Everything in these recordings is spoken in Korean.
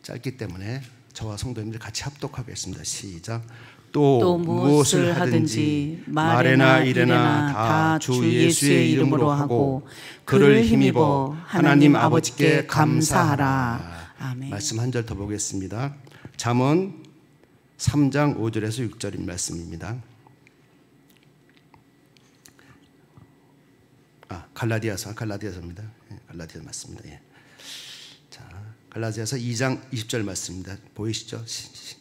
짧기 때문에 저와 성도님들 같이 합독하겠습니다. 시작. 또 무엇을 하든지 말에나 일에나 다 주 예수의 이름으로 하고 그를 힘입어 하나님 아버지께 감사하라. 아멘. 말씀 한 절 더 보겠습니다. 잠언 3장 5절에서 6절인 말씀입니다. 갈라디아서입니다. 갈라디아 맞습니다. 예. 자, 갈라디아서 2장 20절 말씀입니다. 보이시죠?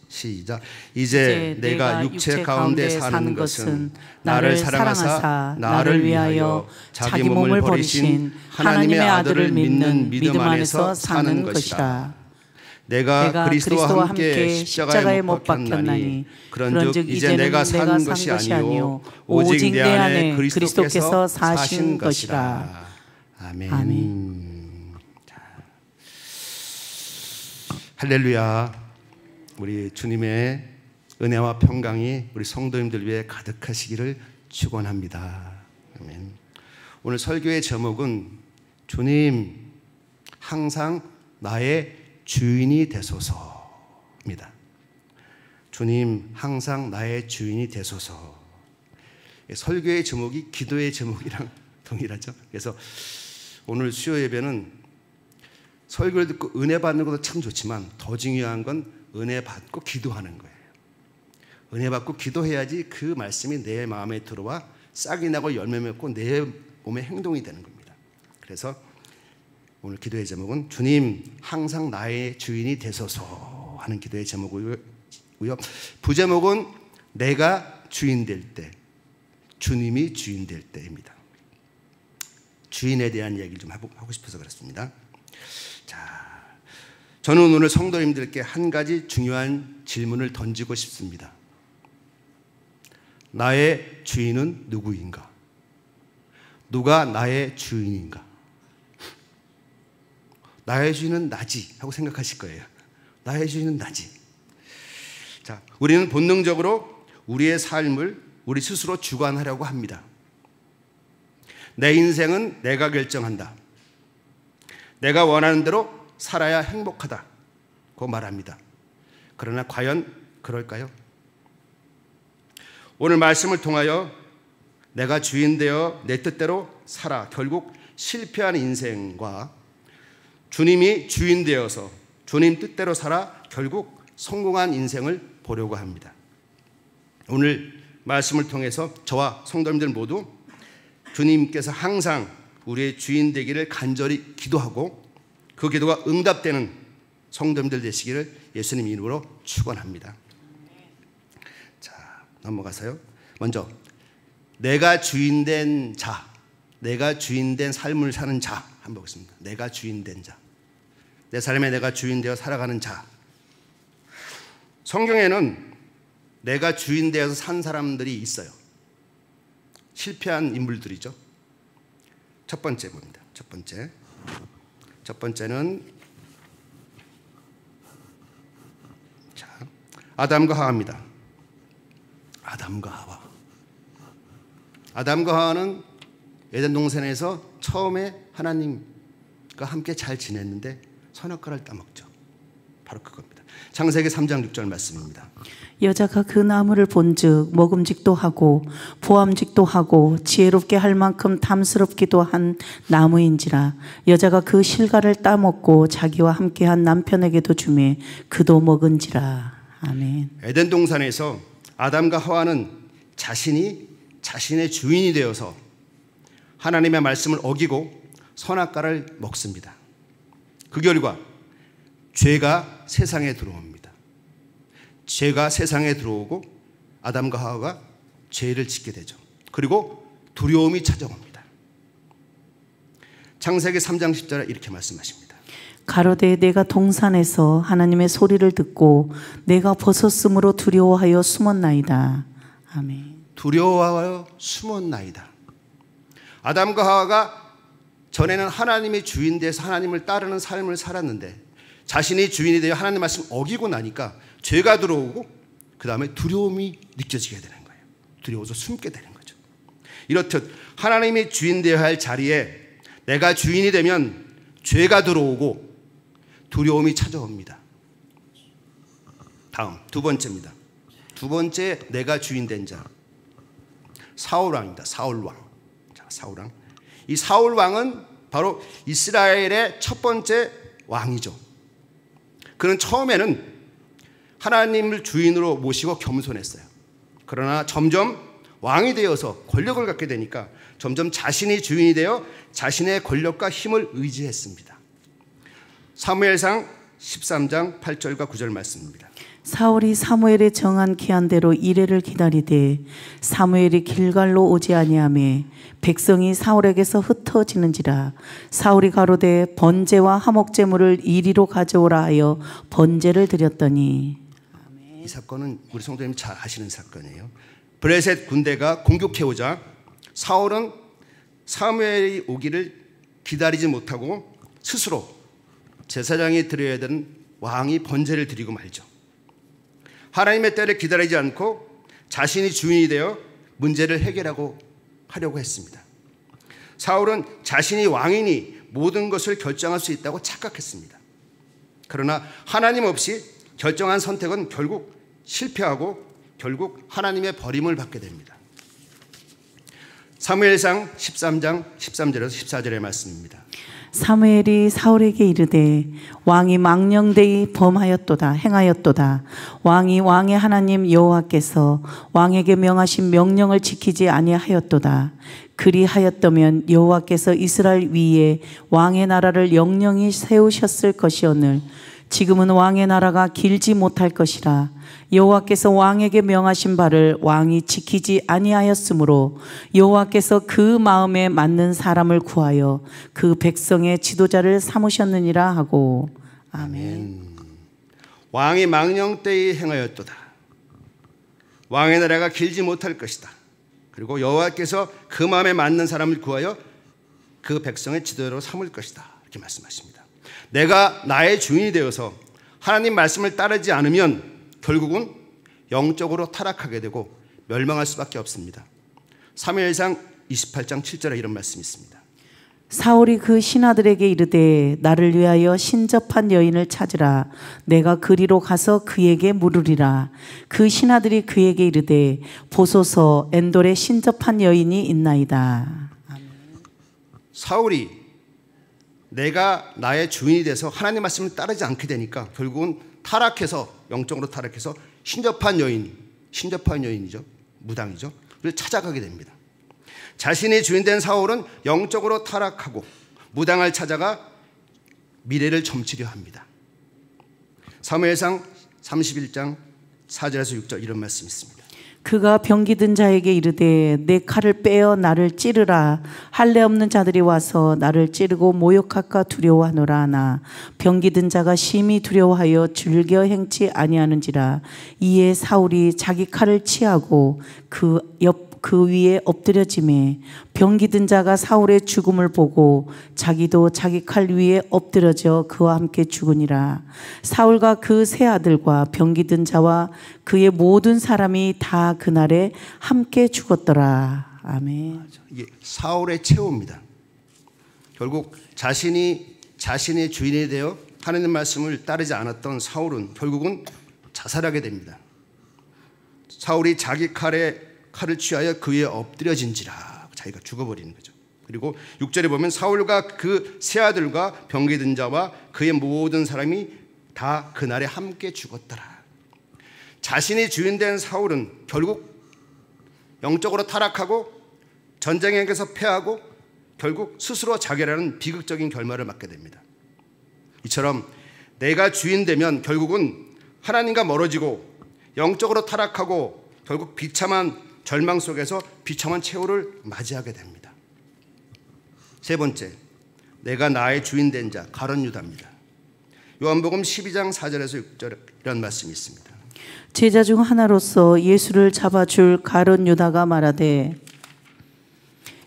시작. 이제 내가 육체 가운데 사는 것은 나를 사랑하사 나를 위하여 자기 몸을 버리신 하나님의 아들을 믿는 믿음 안에서 사는 것이라. 내가 그리스도와 함께 십자가에 못 박혔나니 그런즉 이제 내가 사는 것이 아니요 오직 내 안에 그리스도께서 사신 것이라. 아멘. 아멘. 할렐루야. 우리 주님의 은혜와 평강이 우리 성도님들 위해 가득하시기를 축원합니다. 아멘. 오늘 설교의 제목은 주님 항상 나의 주인이 되소서입니다. 주님 항상 나의 주인이 되소서. 설교의 제목이 기도의 제목이랑 동일하죠. 그래서 오늘 수요 예배는 설교를 듣고 은혜 받는 것도 참 좋지만 더 중요한 건 은혜 받고 기도하는 거예요. 은혜 받고 기도해야지 그 말씀이 내 마음에 들어와 싹이 나고 열매 맺고 내 몸의 행동이 되는 겁니다. 그래서 오늘 기도의 제목은 주님 항상 나의 주인이 되소서 하는 기도의 제목이고요. 부제목은 내가 주인 될 때, 주님이 주인 될 때입니다. 주인에 대한 얘기를 좀 하고 싶어서 그렇습니다. 자, 저는 오늘 성도님들께 한 가지 중요한 질문을 던지고 싶습니다. 나의 주인은 누구인가? 누가 나의 주인인가? 나의 주인은 나지 하고 생각하실 거예요. 나의 주인은 나지. 자, 우리는 본능적으로 우리의 삶을 우리 스스로 주관하려고 합니다. 내 인생은 내가 결정한다. 내가 원하는 대로 살아야 행복하다고 말합니다. 그러나 과연 그럴까요? 오늘 말씀을 통하여 내가 주인 되어 내 뜻대로 살아 결국 실패한 인생과 주님이 주인 되어서 주님 뜻대로 살아 결국 성공한 인생을 보려고 합니다. 오늘 말씀을 통해서 저와 성도님들 모두 주님께서 항상 우리의 주인 되기를 간절히 기도하고 그 기도가 응답되는 성도님들 되시기를 예수님 이름으로 축원합니다. 자, 넘어가서요. 먼저 내가 주인된 자, 내가 주인된 삶을 사는 자 한번 보겠습니다. 내가 주인된 자, 내 삶에 내가 주인되어 살아가는 자. 성경에는 내가 주인되어서 산 사람들이 있어요. 실패한 인물들이죠. 첫 번째 봅니다. 첫 번째는 자, 아담과 하와입니다. 아담과 하와는 에덴 동산에서 처음에 하나님과 함께 잘 지냈는데 선악과를 따먹죠. 바로 그겁니다. 창세기 3장 6절 말씀입니다. 여자가 그 나무를 본즉 먹음직도 하고 보암직도 하고 지혜롭게 할 만큼 탐스럽기도 한 나무인지라. 여자가 그 실과를 따먹고 자기와 함께한 남편에게도 주매 그도 먹은지라. 아멘. 에덴 동산에서 아담과 하와는 자신이 자신의 주인이 되어서 하나님의 말씀을 어기고 선악과를 먹습니다. 그 결과 죄가 세상에 들어옵니다. 죄가 세상에 들어오고 아담과 하와가 죄를 짓게 되죠. 그리고 두려움이 찾아옵니다. 창세기 3장 10절에 이렇게 말씀하십니다. 가로되 내가 동산에서 하나님의 소리를 듣고 내가 벗었으므로 두려워하여 숨었나이다. 아멘. 두려워하여 숨었나이다. 아담과 하와가 전에는 하나님의 주인 돼서 하나님을 따르는 삶을 살았는데 자신이 주인이 되어 하나님의 말씀 어기고 나니까 죄가 들어오고 그 다음에 두려움이 느껴지게 되는 거예요. 두려워서 숨게 되는 거죠. 이렇듯 하나님이 주인 되어야 할 자리에 내가 주인이 되면 죄가 들어오고 두려움이 찾아옵니다. 다음 두 번째입니다. 두 번째 내가 주인 된 자 사울 왕입니다. 사울 왕. 자, 사울 왕. 이 사울 왕은 바로 이스라엘의 첫 번째 왕이죠. 그는 처음에는 하나님을 주인으로 모시고 겸손했어요. 그러나 점점 왕이 되어서 권력을 갖게 되니까 점점 자신이 주인이 되어 자신의 권력과 힘을 의지했습니다. 사무엘상 13장 8절과 9절 말씀입니다. 사울이 사무엘의 정한 기한대로 이레를 기다리되 사무엘이 길갈로 오지 아니하매 백성이 사울에게서 흩어지는지라. 사울이 가로되 번제와 화목제물을 이리로 가져오라 하여 번제를 드렸더니. 이 사건은 우리 성도님 잘 아시는 사건이에요. 블레셋 군대가 공격해오자 사울은 사무엘이 오기를 기다리지 못하고 스스로 제사장이 드려야 되는 왕이 번제를 드리고 말죠. 하나님의 때를 기다리지 않고 자신이 주인이 되어 문제를 해결하고 하려고 했습니다. 사울은 자신이 왕이니 모든 것을 결정할 수 있다고 착각했습니다. 그러나 하나님 없이 결정한 선택은 결국 실패하고 결국 하나님의 버림을 받게 됩니다. 사무엘상 13장 13절에서 14절의 말씀입니다. 사무엘이 사울에게 이르되 왕이 망령되이 범하였도다 행하였도다. 왕이 왕의 하나님 여호와께서 왕에게 명하신 명령을 지키지 아니하였도다. 그리하였다면 여호와께서 이스라엘 위에 왕의 나라를 영영히 세우셨을 것이오늘 지금은 왕의 나라가 길지 못할 것이라. 여호와께서 왕에게 명하신 바를 왕이 지키지 아니하였으므로 여호와께서 그 마음에 맞는 사람을 구하여 그 백성의 지도자를 삼으셨느니라 하고. 아멘. 왕이 망령되이 행하였도다. 왕의 나라가 길지 못할 것이다. 그리고 여호와께서 그 마음에 맞는 사람을 구하여 그 백성의 지도자로 삼을 것이다. 이렇게 말씀하십니다. 내가 나의 주인이 되어서 하나님 말씀을 따르지 않으면 결국은 영적으로 타락하게 되고 멸망할 수밖에 없습니다. 사무엘상 28장 7절에 이런 말씀이 있습니다. 사울이 그 신하들에게 이르되 나를 위하여 신접한 여인을 찾으라. 내가 그리로 가서 그에게 물으리라. 그 신하들이 그에게 이르되 보소서 엔돌에 신접한 여인이 있나이다. 사울이 내가 나의 주인이 돼서 하나님 말씀을 따르지 않게 되니까 결국은 타락해서 영적으로 타락해서 신접한 여인이죠. 무당이죠. 그를 찾아가게 됩니다. 자신이 주인 된 사울은 영적으로 타락하고 무당을 찾아가 미래를 점치려 합니다. 사무엘상 31장 4절에서 6절 이런 말씀이 있습니다. 그가 병기든 자에게 이르되 내 칼을 빼어 나를 찌르라. 할례 없는 자들이 와서 나를 찌르고 모욕할까 두려워하노라 하나 병기든 자가 심히 두려워하여 즐겨 행치 아니하는지라. 이에 사울이 자기 칼을 취하고 그 위에 엎드려지매 병기든 자가 사울의 죽음을 보고 자기도 자기 칼 위에 엎드려져 그와 함께 죽으니라. 사울과 그 세 아들과 병기든 자와 그의 모든 사람이 다 그날에 함께 죽었더라. 아멘. 이게 사울의 최후입니다. 결국 자신의 주인이 되어 하나님 말씀을 따르지 않았던 사울은 결국은 자살하게 됩니다. 사울이 자기 칼을 취하여 그 위에 엎드려진지라 자기가 죽어버리는 거죠. 그리고 6절에 보면 사울과 그 세 아들과 병기든 자와 그의 모든 사람이 다 그날에 함께 죽었더라. 자신이 주인된 사울은 결국 영적으로 타락하고 전쟁에서 패하고 결국 스스로 자결하는 비극적인 결말을 맞게 됩니다. 이처럼 내가 주인 되면 결국은 하나님과 멀어지고 영적으로 타락하고 결국 비참한 절망 속에서 비참한 최후를 맞이하게 됩니다. 세 번째, 내가 나의 주인 된 자 가룟 유다입니다. 요한복음 12장 4절에서 6절 이런 말씀이 있습니다. 제자 중 하나로서 예수를 잡아줄 가룟 유다가 말하되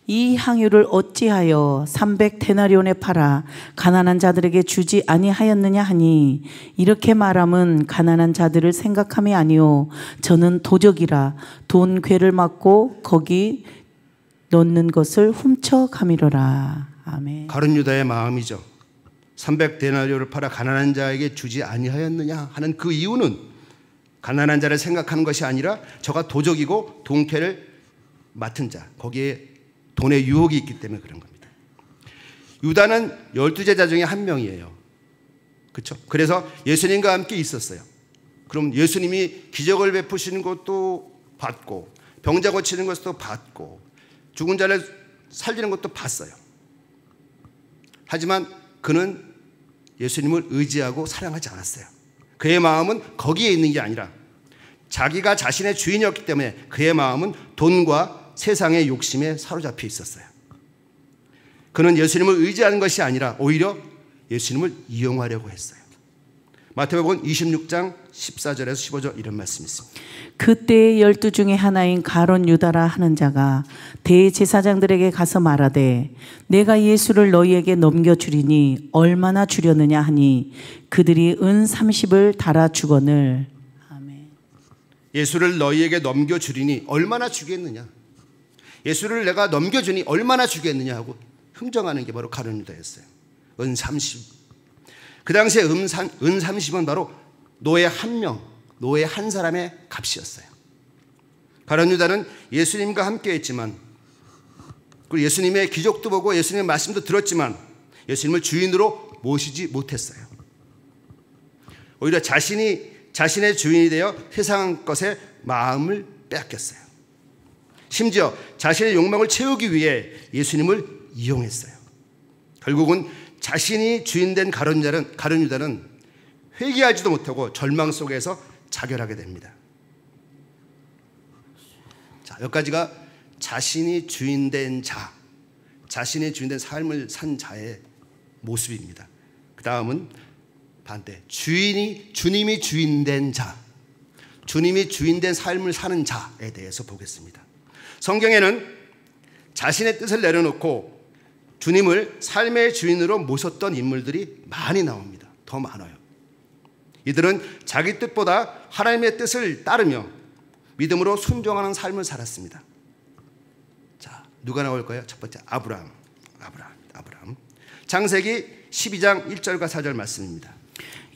이 향유를 어찌하여 300데나리온에 팔아 가난한 자들에게 주지 아니하였느냐 하니 이렇게 말함은 가난한 자들을 생각함이 아니요 저는 도적이라 돈 궤를 맞고 거기 넣는 것을 훔쳐가미러라. 아멘. 가룟 유다의 마음이죠. 300데나리온을 팔아 가난한 자에게 주지 아니하였느냐 하는 그 이유는 가난한 자를 생각하는 것이 아니라 저가 도적이고 동태를 맡은 자, 거기에 돈의 유혹이 있기 때문에 그런 겁니다. 유다는 12제자 중에 한 명이에요. 그렇죠? 그래서 예수님과 함께 있었어요. 그럼 예수님이 기적을 베푸시는 것도 봤고, 병자 고치는 것도 봤고, 죽은 자를 살리는 것도 봤어요. 하지만 그는 예수님을 의지하고 사랑하지 않았어요. 그의 마음은 거기에 있는 게 아니라 자기가 자신의 주인이었기 때문에 그의 마음은 돈과 세상의 욕심에 사로잡혀 있었어요. 그는 예수님을 의지하는 것이 아니라 오히려 예수님을 이용하려고 했어요. 마태복음 26장 14절에서 15절 이런 말씀이 있습니다. 그때 12 중에 하나인 가룟 유다라 하는 자가 대제사장들에게 가서 말하되 내가 예수를 너희에게 넘겨주리니 얼마나 주려느냐 하니 그들이 은 30을 달아 주거늘. 아멘. 예수를 너희에게 넘겨주리니 얼마나 주겠느냐, 예수를 내가 넘겨주니 얼마나 주겠느냐 하고 흥정하는 게 바로 가룟 유다였어요. 은 30. 그 당시에 은 30은 바로 노예 한 명, 노예 한 사람의 값이었어요. 가룟 유다는 예수님과 함께 했지만, 그리고 예수님의 기적도 보고 예수님의 말씀도 들었지만 예수님을 주인으로 모시지 못했어요. 오히려 자신의 주인이 되어 세상 것에 마음을 빼앗겼어요. 심지어 자신의 욕망을 채우기 위해 예수님을 이용했어요. 결국은 자신이 주인된 가룟 유다는 회개하지도 못하고 절망 속에서 자결하게 됩니다. 자, 여기까지가 자신이 주인된 자, 자신이 주인된 삶을 산 자의 모습입니다. 그 다음은 반대, 주님이 주인된 자, 주님이 주인된 삶을 사는 자에 대해서 보겠습니다. 성경에는 자신의 뜻을 내려놓고 주님을 삶의 주인으로 모셨던 인물들이 많이 나옵니다. 더 많아요. 이들은 자기 뜻보다 하나님의 뜻을 따르며 믿음으로 순종하는 삶을 살았습니다. 자, 누가 나올까요? 첫 번째, 아브라함. 창세기 12장 1절과 4절 말씀입니다.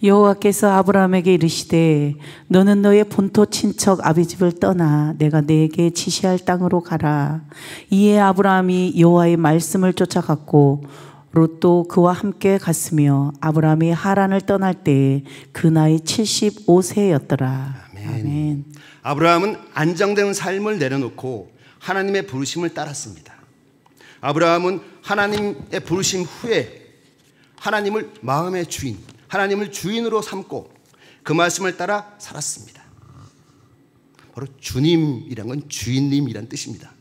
여호와께서 아브라함에게 이르시되 너는 너의 본토 친척 아비집을 떠나 내가 네게 지시할 땅으로 가라. 이에 아브라함이 여호와의 말씀을 쫓아갔고 롯도 그와 함께 갔으며 아브라함이 하란을 떠날 때에 그 나이 75세였더라. 아멘. 아브라함은 안정된 삶을 내려놓고 하나님의 부르심을 따랐습니다. 아브라함은 하나님의 부르심 후에 하나님을 마음의 주인, 하나님을 주인으로 삼고 그 말씀을 따라 살았습니다. 바로 주님이란 건 주인님이란 뜻입니다.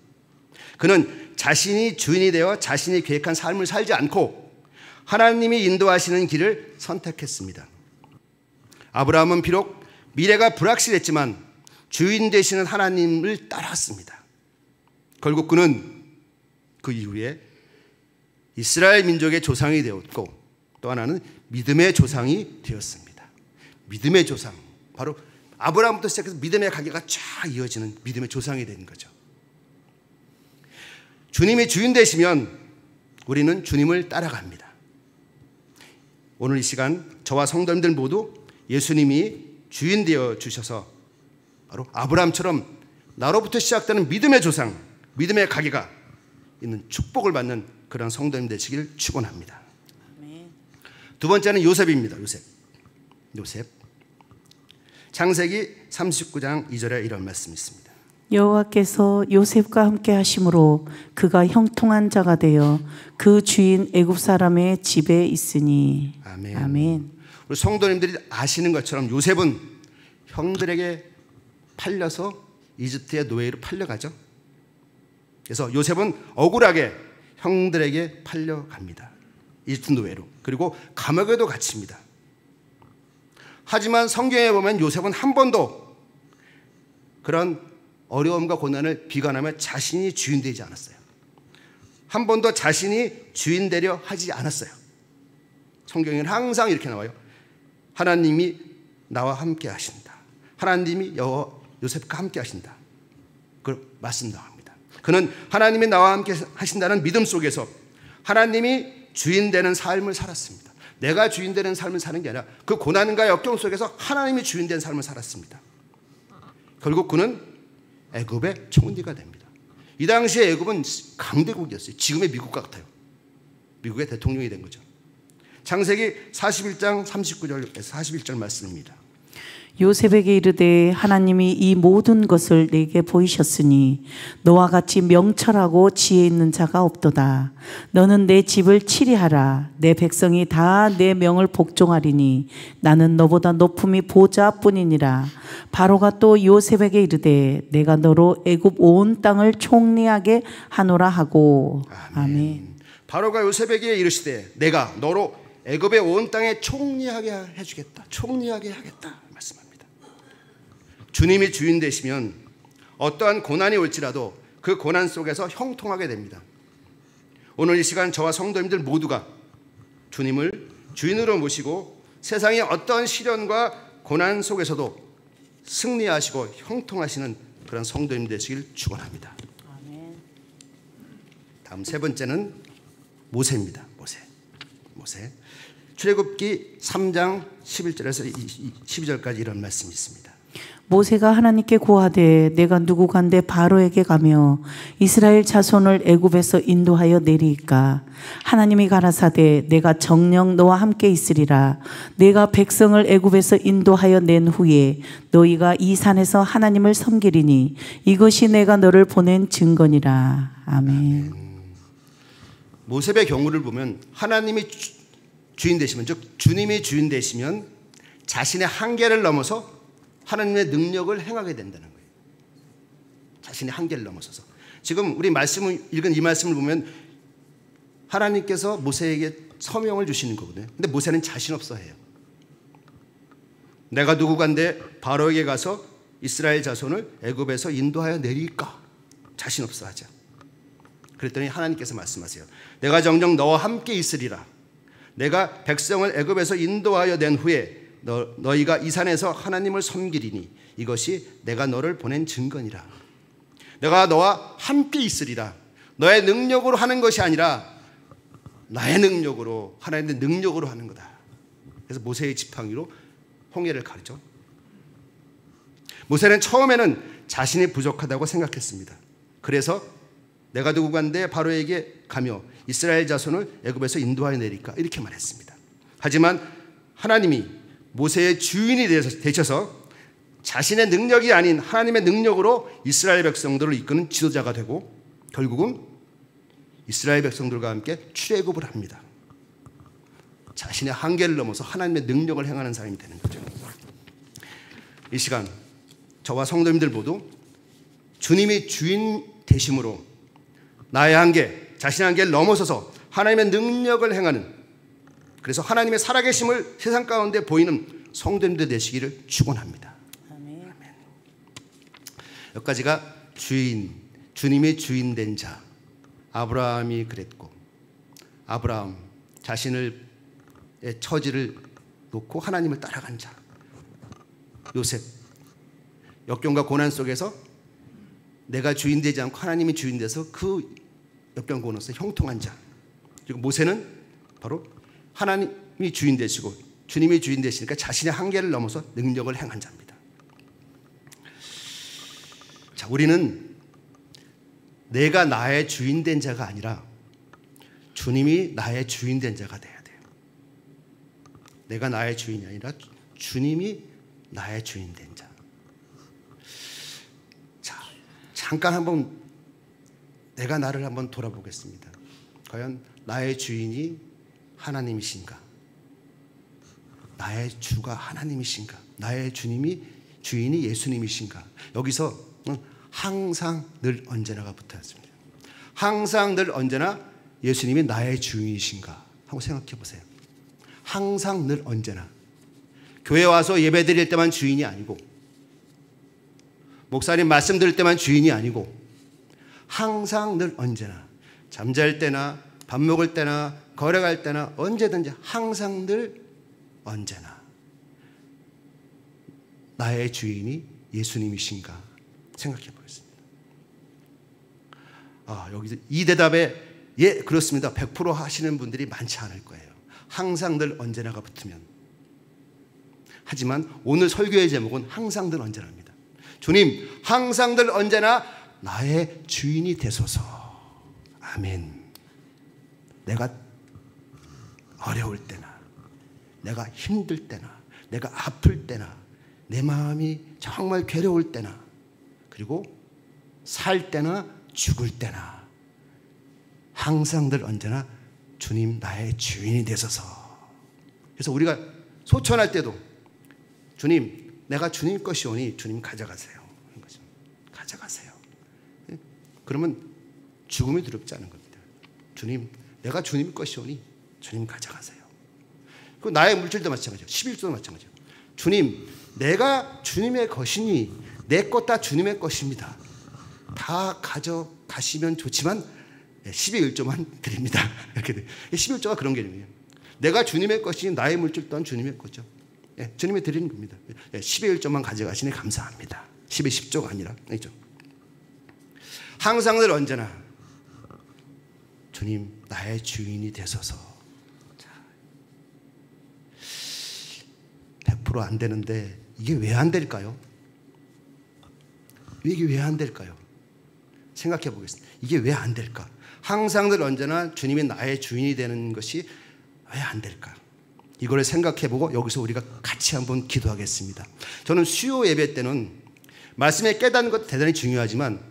그는 자신이 주인이 되어 자신이 계획한 삶을 살지 않고 하나님이 인도하시는 길을 선택했습니다. 아브라함은 비록 미래가 불확실했지만 주인 되시는 하나님을 따랐습니다. 결국 그는 그 이후에 이스라엘 민족의 조상이 되었고 또 하나는 믿음의 조상이 되었습니다. 믿음의 조상, 바로 아브라함부터 시작해서 믿음의 가계가 쫙 이어지는 믿음의 조상이 되는 거죠. 주님이 주인 되시면 우리는 주님을 따라갑니다. 오늘 이 시간 저와 성도님들 모두 예수님이 주인 되어 주셔서 바로 아브라함처럼 나로부터 시작되는 믿음의 조상, 믿음의 가계가 있는 축복을 받는 그런 성도님 되시길 축원합니다. 두 번째는 요셉입니다. 요셉. 창세기 39장 2절에 이런 말씀이 있습니다. 여호와께서 요셉과 함께 하심으로 그가 형통한 자가 되어 그 주인 애굽 사람의 집에 있으니. 아멘. 아멘. 우리 성도님들이 아시는 것처럼 요셉은 형들에게 팔려서 이집트의 노예로 팔려가죠. 그래서 요셉은 억울하게 형들에게 팔려갑니다. 이집트 노예로. 그리고 감옥에도 갇힙니다. 하지만 성경에 보면 요셉은 한 번도 그런 어려움과 고난을 비관하며 자신이 주인 되지 않았어요. 한 번도 자신이 주인 되려 하지 않았어요. 성경에는 항상 이렇게 나와요. 하나님이 나와 함께 하신다. 하나님이 요셉과 함께 하신다. 그 말씀 나옵니다. 그는 하나님이 나와 함께 하신다는 믿음 속에서 하나님이 주인 되는 삶을 살았습니다. 내가 주인 되는 삶을 사는 게 아니라 그 고난과 역경 속에서 하나님이 주인 된 삶을 살았습니다. 결국 그는 애굽의 총리가 됩니다. 이 당시에 애굽은 강대국이었어요. 지금의 미국 같아요. 미국의 대통령이 된 거죠. 창세기 41장 39절에서 41절 말씀입니다. 요셉에게 이르되 하나님이 이 모든 것을 내게 보이셨으니 너와 같이 명철하고 지혜 있는 자가 없도다. 너는 내 집을 치리하라. 내 백성이 다 내 명을 복종하리니 나는 너보다 높음이 보좌뿐이니라. 바로가 또 요셉에게 이르되 내가 너로 애굽 온 땅을 총리하게 하노라 하고. 아멘. 바로가 요셉에게 이르시되 내가 너로 애굽의 온 땅에 총리하게 해주겠다. 총리하게 하겠다 말씀합니다. 주님이 주인 되시면 어떠한 고난이 올지라도 그 고난 속에서 형통하게 됩니다. 오늘 이 시간 저와 성도님들 모두가 주님을 주인으로 모시고 세상의 어떠한 시련과 고난 속에서도 승리하시고 형통하시는 그런 성도님 되시길 축원합니다. 다음 세 번째는 모세입니다. 모세. 출애굽기 3장 11절에서 12절까지 이런 말씀이 있습니다. 모세가 하나님께 고하되 내가 누구간데 바로에게 가며 이스라엘 자손을 애굽에서 인도하여 내리이까. 하나님이 가라사대 내가 정녕 너와 함께 있으리라. 내가 백성을 애굽에서 인도하여 낸 후에 너희가 이 산에서 하나님을 섬기리니 이것이 내가 너를 보낸 증거니라. 아멘. 모세의 경우를 보면 하나님이 주인 되시면, 즉 주님이 주인 되시면 자신의 한계를 넘어서 하나님의 능력을 행하게 된다는 거예요. 자신의 한계를 넘어서서. 지금 우리 말씀을 읽은 이 말씀을 보면 하나님께서 모세에게 서명을 주시는 거거든요. 근데 모세는 자신 없어 해요. 내가 누구간데 바로에게 가서 이스라엘 자손을 애굽에서 인도하여 내릴까? 자신 없어 하죠. 그랬더니 하나님께서 말씀하세요. 내가 정녕 너와 함께 있으리라. 내가 백성을 애굽에서 인도하여 낸 후에 너희가 이 산에서 하나님을 섬기리니 이것이 내가 너를 보낸 증거니라. 내가 너와 함께 있으리라. 너의 능력으로 하는 것이 아니라 나의 능력으로, 하나님의 능력으로 하는 거다. 그래서 모세의 지팡이로 홍해를 가르죠. 모세는 처음에는 자신이 부족하다고 생각했습니다. 그래서 내가 누구간데 바로에게 가며 이스라엘 자손을 애굽에서 인도하여 내릴까 이렇게 말했습니다. 하지만 하나님이 모세의 주인이 되셔서 자신의 능력이 아닌 하나님의 능력으로 이스라엘 백성들을 이끄는 지도자가 되고 결국은 이스라엘 백성들과 함께 출애굽을 합니다. 자신의 한계를 넘어서 하나님의 능력을 행하는 사람이 되는 거죠. 이 시간 저와 성도님들 모두 주님이 주인 되심으로 나의 한계, 자신의 한계를 넘어서서 하나님의 능력을 행하는, 그래서 하나님의 살아계심을 세상 가운데 보이는 성도님들 되시기를 축원합니다. 아멘. 여기까지가 주님의 주인 된 자. 아브라함이 그랬고, 아브라함 자신의 처지를 놓고 하나님을 따라간 자. 요셉 역경과 고난 속에서 내가 주인 되지 않고 하나님이 주인 돼서 그 역경 고난에서 형통한 자. 그리고 모세는 바로 하나님이 주인 되시고 주님이 주인 되시니까 자신의 한계를 넘어서 능력을 행한 자입니다. 자, 우리는 내가 나의 주인 된 자가 아니라 주님이 나의 주인 된 자가 돼야 돼요. 내가 나의 주인이 아니라 주님이 나의 주인 된 자. 자, 잠깐 한번 내가 나를 한번 돌아보겠습니다. 과연 나의 주인이 하나님이신가? 나의 주가 하나님이신가? 나의 주인이 예수님이신가? 여기서 항상 늘 언제나가 붙어있습니다. 항상 늘 언제나 예수님이 나의 주인이신가? 하고 생각해 보세요. 항상 늘 언제나. 교회 와서 예배 드릴 때만 주인이 아니고, 목사님 말씀 들을 때만 주인이 아니고, 항상 늘 언제나, 잠잘 때나 밥 먹을 때나 거래 갈 때나 언제든지 항상 늘 언제나 나의 주인이 예수님이신가 생각해 보겠습니다. 여기서 이 대답에 예 그렇습니다 100% 하시는 분들이 많지 않을 거예요. 항상 늘 언제나가 붙으면. 하지만 오늘 설교의 제목은 항상 늘 언제나입니다. 주님, 항상들 언제나 나의 주인이 되소서. 아멘. 내가 어려울 때나, 내가 힘들 때나, 내가 아플 때나, 내 마음이 정말 괴로울 때나, 그리고 살 때나 죽을 때나 항상 늘 언제나 주님 나의 주인이 되소서. 그래서 우리가 소천할 때도 주님, 내가 주님 것이오니 주님 가져가세요. 가져가세요. 그러면 죽음이 두렵지 않은 겁니다. 주님, 내가 주님 것이오니 주님 가져가세요. 그 나의 물질도 마찬가지예요. 11조도 마찬가지예요. 주님, 내가 주님의 것이니 내 것 다 주님의 것입니다. 다 가져가시면 좋지만 10의 1조만 드립니다. 이렇게 돼. 11 조가 그런 개념이에요. 내가 주님의 것이니 나의 물질 또한 주님의 거죠. 주님이 드리는 겁니다. 10의 1조만 가져가시니 감사합니다. 10의 10조가 아니라. 그렇죠? 항상 늘 언제나 주님 나의 주인이 되소서. 100% 안 되는데 이게 왜 안 될까요? 이게 왜 안 될까요? 생각해 보겠습니다. 이게 왜 안 될까? 항상 늘 언제나 주님이 나의 주인이 되는 것이 왜 안 될까? 이걸 생각해 보고 여기서 우리가 같이 한번 기도하겠습니다. 저는 수요 예배 때는 말씀에 깨닫는 것도 대단히 중요하지만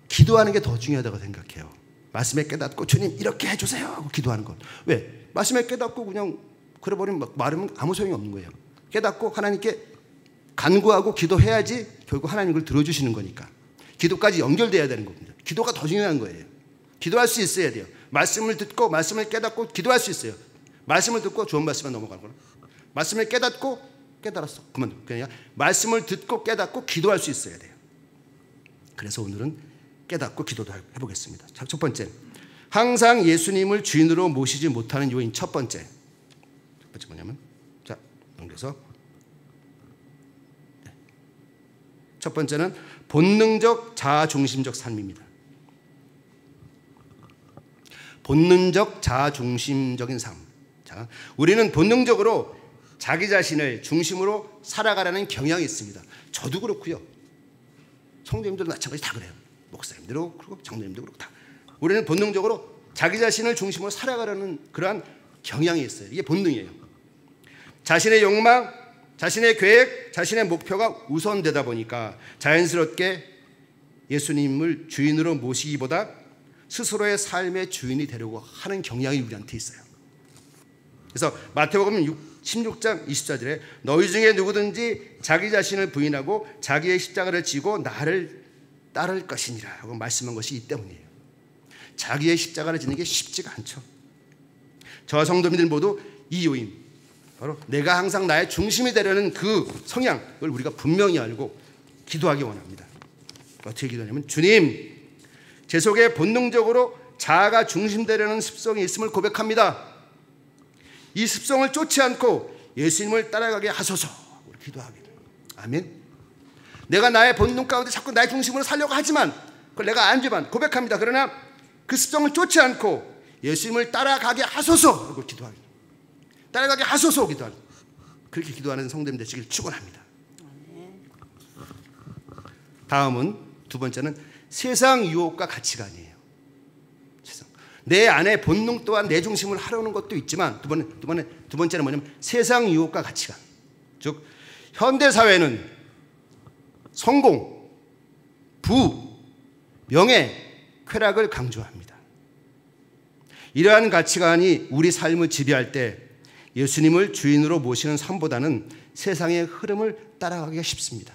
기도하는 게 더 중요하다고 생각해요. 말씀에 깨닫고 주님 이렇게 해주세요 하고 기도하는 것. 왜? 말씀에 깨닫고 그냥 그래버리면 말하면 아무 소용이 없는 거예요. 깨닫고 하나님께 간구하고 기도해야지 결국 하나님 그걸 들어주시는 거니까. 기도까지 연결돼야 되는 겁니다. 기도가 더 중요한 거예요. 기도할 수 있어야 돼요. 말씀을 듣고 말씀을 깨닫고 기도할 수 있어요. 말씀을 듣고 좋은 말씀만 넘어가는 거나 말씀을 깨닫고 깨달았어. 그냥 말씀을 듣고 깨닫고 기도할 수 있어야 돼요. 그래서 오늘은 깨닫고 기도도 해보겠습니다. 자, 첫 번째, 항상 예수님을 주인으로 모시지 못하는 요인. 첫 번째 뭐냐면, 자 넘겨서 첫 번째는 본능적 자아중심적 삶입니다. 본능적 자아중심적인 삶. 자, 우리는 본능적으로 자기 자신을 중심으로 살아가라는 경향이 있습니다. 저도 그렇고요. 성도님들도 마찬가지 다 그래요. 목사님들도 그렇고 장로님도 그렇고 다. 우리는 본능적으로 자기 자신을 중심으로 살아가라는 그러한 경향이 있어요. 이게 본능이에요. 자신의 욕망, 자신의 계획, 자신의 목표가 우선되다 보니까 자연스럽게 예수님을 주인으로 모시기보다 스스로의 삶의 주인이 되려고 하는 경향이 우리한테 있어요. 그래서 마태복음 16장 24절에 너희 중에 누구든지 자기 자신을 부인하고 자기의 십자가를 지고 나를 따를 것이니라 하고 말씀한 것이 이 때문이에요. 자기의 십자가를 지는 게 쉽지가 않죠. 저와 성도님들 모두 이 요인, 바로 내가 항상 나의 중심이 되려는 그 성향을 우리가 분명히 알고 기도하기 원합니다. 어떻게 기도하냐면, 주님, 제 속에 본능적으로 자아가 중심되려는 습성이 있음을 고백합니다. 이 습성을 쫓지 않고 예수님을 따라가게 하소서. 우리 기도하게 돼요. 아멘. 내가 나의 본능 가운데 자꾸 나의 중심으로 살려고 하지만 그걸 내가 알지만 고백합니다. 그러나 그 습성을 쫓지 않고 예수님을 따라가게 하소서. 그리고 기도하게 돼요. 따라가게 하소서 기도하는. 그렇게 기도하는 성도님 되시길 축원합니다. 다음은 두 번째는 세상 유혹과 가치관이에요. 내 안에 본능 또한 내 중심을 하려는 것도 있지만 두 번째는 뭐냐면 세상 유혹과 가치관. 즉 현대 사회는 성공, 부, 명예, 쾌락을 강조합니다. 이러한 가치관이 우리 삶을 지배할 때 예수님을 주인으로 모시는 삶보다는 세상의 흐름을 따라가기가 쉽습니다.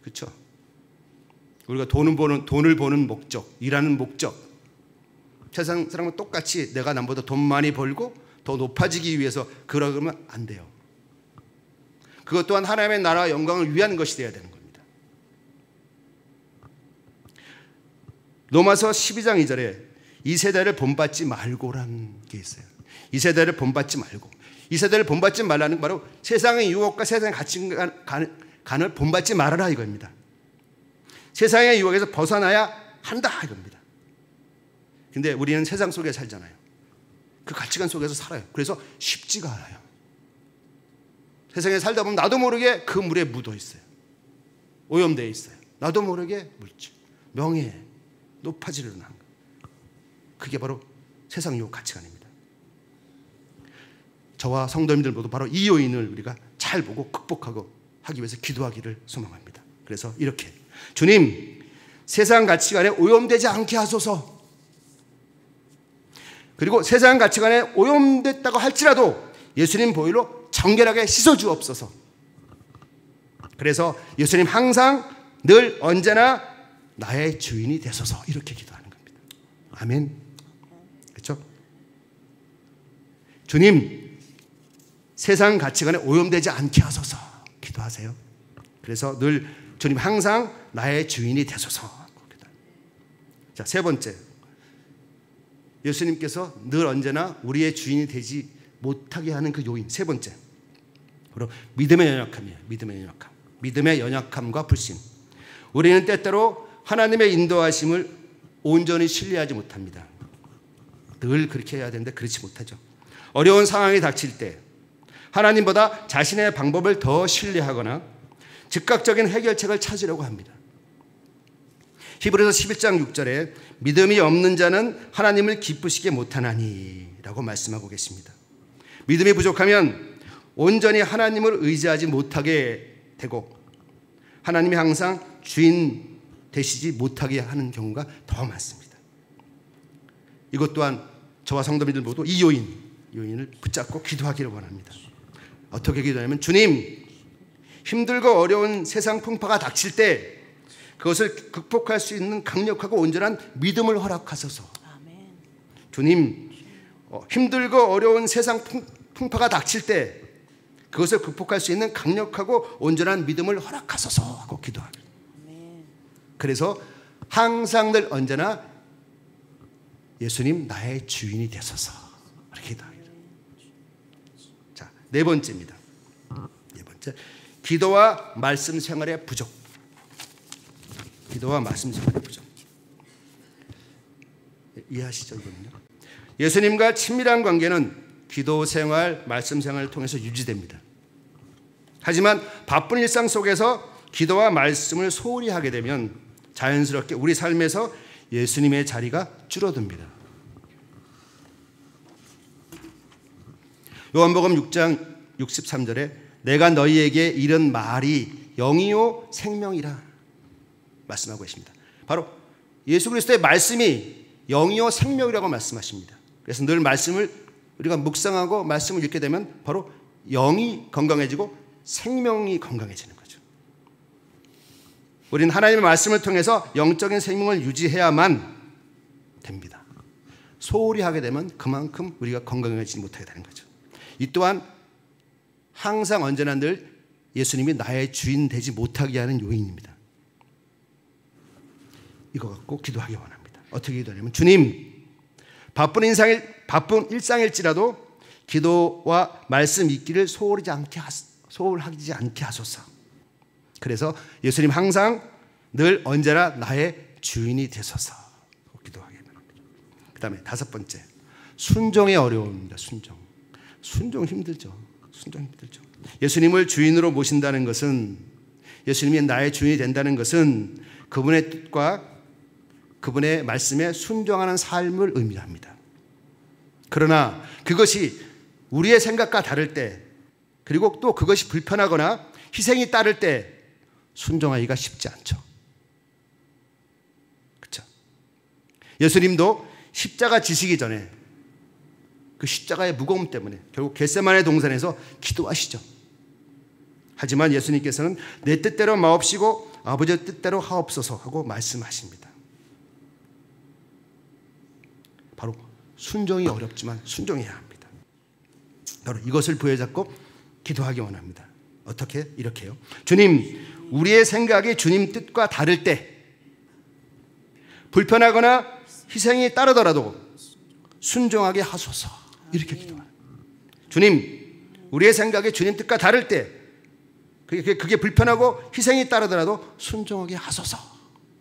그렇죠? 우리가 돈을 버는 목적, 일하는 목적, 세상 사람은 똑같이 내가 남보다 돈 많이 벌고 더 높아지기 위해서 그러면 안 돼요. 그것 또한 하나님의 나라와 영광을 위한 것이 되어야 되는 겁니다. 로마서 12장 2절에 이 세대를 본받지 말고라는 게 있어요. 이 세대를 본받지 말고. 이 세대를 본받지 말라는 바로 세상의 유혹과 세상의 가치관을 본받지 말아라 이겁니다. 세상의 유혹에서 벗어나야 한다 이겁니다. 근데 우리는 세상 속에 살잖아요. 그 가치관 속에서 살아요. 그래서 쉽지가 않아요. 세상에 살다 보면 나도 모르게 그 물에 묻어 있어요. 오염되어 있어요. 나도 모르게 물질, 명예, 높아지려는 한 것. 그게 바로 세상 유혹 가치관입니다. 저와 성도님들 모두 바로 이 요인을 우리가 잘 보고 극복하고 하기 위해서 기도하기를 소망합니다. 그래서 이렇게 주님, 세상 가치관에 오염되지 않게 하소서. 그리고 세상 가치관에 오염됐다고 할지라도 예수님 보혈로 정결하게 씻어주옵소서. 그래서 예수님 항상 늘 언제나 나의 주인이 되소서. 이렇게 기도하는 겁니다. 아멘. 그렇죠? 주님, 세상 가치관에 오염되지 않게 하소서. 기도하세요. 그래서 늘 주님 항상 나의 주인이 되소서. 자, 세 번째, 예수님께서 늘 언제나 우리의 주인이 되지 못하게 하는 그 요인, 세 번째, 바로 믿음의 연약함이에요. 믿음의 연약함과 불신. 우리는 때때로 하나님의 인도하심을 온전히 신뢰하지 못합니다. 늘 그렇게 해야 되는데 그렇지 못하죠. 어려운 상황이 닥칠 때 하나님보다 자신의 방법을 더 신뢰하거나 즉각적인 해결책을 찾으려고 합니다. 히브리서 11장 6절에 믿음이 없는 자는 하나님을 기쁘시게 못하나니 라고 말씀하고 계십니다. 믿음이 부족하면 온전히 하나님을 의지하지 못하게 되고 하나님이 항상 주인 되시지 못하게 하는 경우가 더 많습니다. 이것 또한 저와 성도님들 모두 이 요인을 붙잡고 기도하기를 원합니다. 어떻게 기도하냐면, 주님, 힘들고 어려운 세상 풍파가 닥칠 때 그것을 극복할 수 있는 강력하고 온전한 믿음을 허락하소서. 주님, 힘들고 어려운 세상 풍파가 닥칠 때 그것을 극복할 수 있는 강력하고 온전한 믿음을 허락하소서 하고 기도합니다. 그래서 항상 늘 언제나 예수님 나의 주인이 되소서 이렇게 기도합니다. 자, 네 번째입니다. 네 번째, 기도와 말씀 생활의 부족. 기도와 말씀 생활의 부족. 이해하시죠, 이거는요? 예수님과 친밀한 관계는 기도 생활, 말씀 생활을 통해서 유지됩니다. 하지만 바쁜 일상 속에서 기도와 말씀을 소홀히 하게 되면 자연스럽게 우리 삶에서 예수님의 자리가 줄어듭니다. 요한복음 6장 63절에 내가 너희에게 이른 말이 영이요 생명이라 말씀하고 계십니다. 바로 예수 그리스도의 말씀이 영이요 생명이라고 말씀하십니다. 그래서 늘 말씀을 우리가 묵상하고 말씀을 읽게 되면 바로 영이 건강해지고 생명이 건강해지는 거죠. 우리는 하나님의 말씀을 통해서 영적인 생명을 유지해야만 됩니다. 소홀히 하게 되면 그만큼 우리가 건강해지지 못하게 되는 거죠. 이 또한 항상 언제나 늘 예수님이 나의 주인 되지 못하게 하는 요인입니다. 이거 갖고 기도하기 원합니다. 어떻게 기도하냐면, 주님, 바쁜 일상일지라도 기도와 말씀 읽기를 소홀하지 않게 하소서. 그래서 예수님 항상 늘 언제나 나의 주인이 되소서 기도하기 원합니다. 그 다음에 다섯 번째, 순종의 어려움입니다. 순종 힘들죠. 예수님을 주인으로 모신다는 것은, 예수님이 나의 주인이 된다는 것은 그분의 뜻과 그분의 말씀에 순종하는 삶을 의미합니다. 그러나 그것이 우리의 생각과 다를 때, 그리고 또 그것이 불편하거나 희생이 따를 때 순종하기가 쉽지 않죠. 그렇죠? 예수님도 십자가 지시기 전에 그 십자가의 무거움 때문에 결국 겟세마네 동산에서 기도하시죠. 하지만 예수님께서는 내 뜻대로 마옵시고 아버지의 뜻대로 하옵소서 하고 말씀하십니다. 바로 순종이 어렵지만 순종해야 합니다. 바로 이것을 부여잡고 기도하기 원합니다. 어떻게? 이렇게요. 주님, 우리의 생각이 주님 뜻과 다를 때, 불편하거나 희생이 따르더라도 순종하게 하소서. 이렇게 기도합니다. 주님, 우리의 생각이 주님 뜻과 다를 때, 그게 불편하고 희생이 따르더라도 순종하게 하소서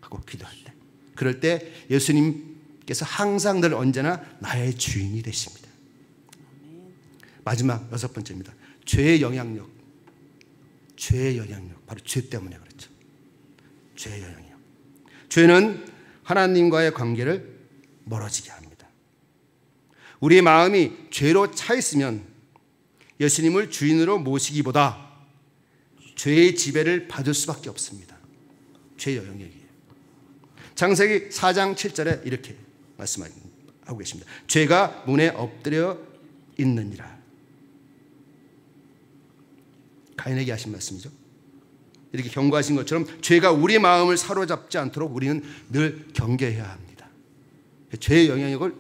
하고 기도할 때, 그럴 때 예수님께서 항상 늘 언제나 나의 주인이 되십니다. 마지막 여섯 번째입니다. 죄의 영향력. 바로 죄 때문에 그렇죠. 죄의 영향이요. 죄는 하나님과의 관계를 멀어지게 합니다. 우리의 마음이 죄로 차 있으면 예수님을 주인으로 모시기보다 죄의 지배를 받을 수밖에 없습니다. 죄의 영역이에요. 창세기 4장 7절에 이렇게 말씀하고 계십니다. 죄가 문에 엎드려 있느니라. 가인에게 하신 말씀이죠. 이렇게 경고하신 것처럼 죄가 우리 마음을 사로잡지 않도록 우리는 늘 경계해야 합니다. 죄의 영향력을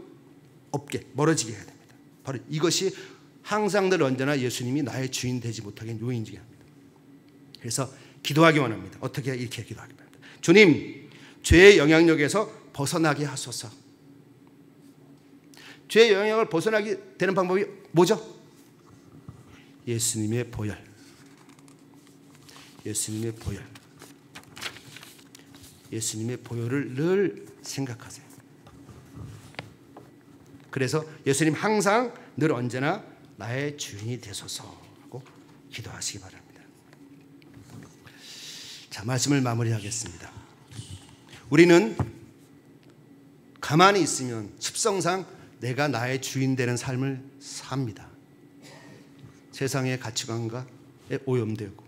없게 멀어지게 해야 됩니다. 바로 이것이 항상 늘 언제나 예수님이 나의 주인 되지 못하게 요인이게 합니다. 그래서 기도하기 원합니다. 어떻게 이렇게 기도하기 바랍니다. 주님, 죄의 영향력에서 벗어나게 하소서. 죄의 영향을 벗어나게 되는 방법이 뭐죠? 예수님의 보혈. 예수님의 보혈. 예수님의 보혈을 늘 생각하세요. 그래서 예수님 항상 늘 언제나 나의 주인이 되소서 하고 기도하시기 바랍니다. 자, 말씀을 마무리하겠습니다. 우리는 가만히 있으면 습성상 내가 나의 주인 되는 삶을 삽니다. 세상의 가치관과에 오염되고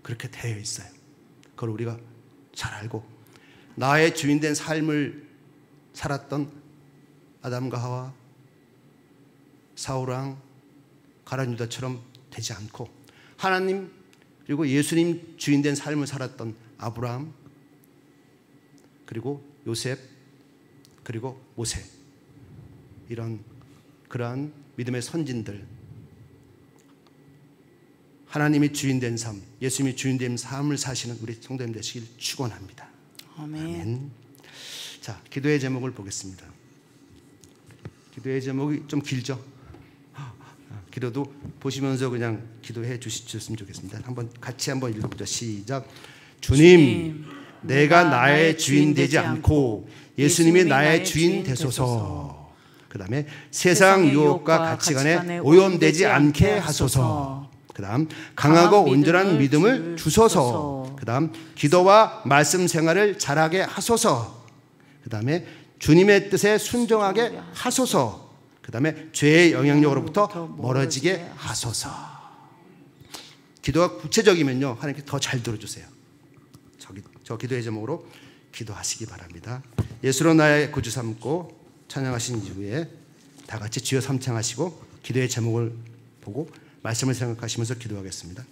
그렇게 되어 있어요. 그걸 우리가 잘 알고 나의 주인 된 삶을 살았던 아담과 하와, 사울왕, 가룟 유다처럼 되지 않고 하나님 그리고 예수님 주인 된 삶을 살았던 아브라함, 그리고 요셉, 그리고 모세, 그러한 믿음의 선진들, 하나님이 주인 된 삶, 예수님이 주인 된 삶을 사시는 우리 성도님 되시길 축원합니다. 아멘. 자, 기도의 제목을 보겠습니다. 기도의 제목이 좀 길죠? 기도도 보시면서 그냥 기도해 주셨으면 좋겠습니다. 같이 한번 읽어보죠. 시작. 주님, 내가 나의 주인 되지 않고 예수님이 나의 주인 되소서. 그 다음에 세상 유혹과 가치관에 오염되지 않게 하소서. 그 다음 강하고 온전한 믿음을 주소서. 그 다음 기도와 말씀 생활을 잘하게 하소서. 그 다음에 주님의 뜻에 순종하게 하소서. 그 다음에 죄의 영향력으로부터 멀어지게 하소서. 기도가 구체적이면요 하나님께 더 잘 들어주세요. 저 기도의 제목으로 기도하시기 바랍니다. 예수로 나의 구주 삼고 찬양하신 이후에 다 같이 주여 삼창하시고 기도의 제목을 보고 말씀을 생각하시면서 기도하겠습니다.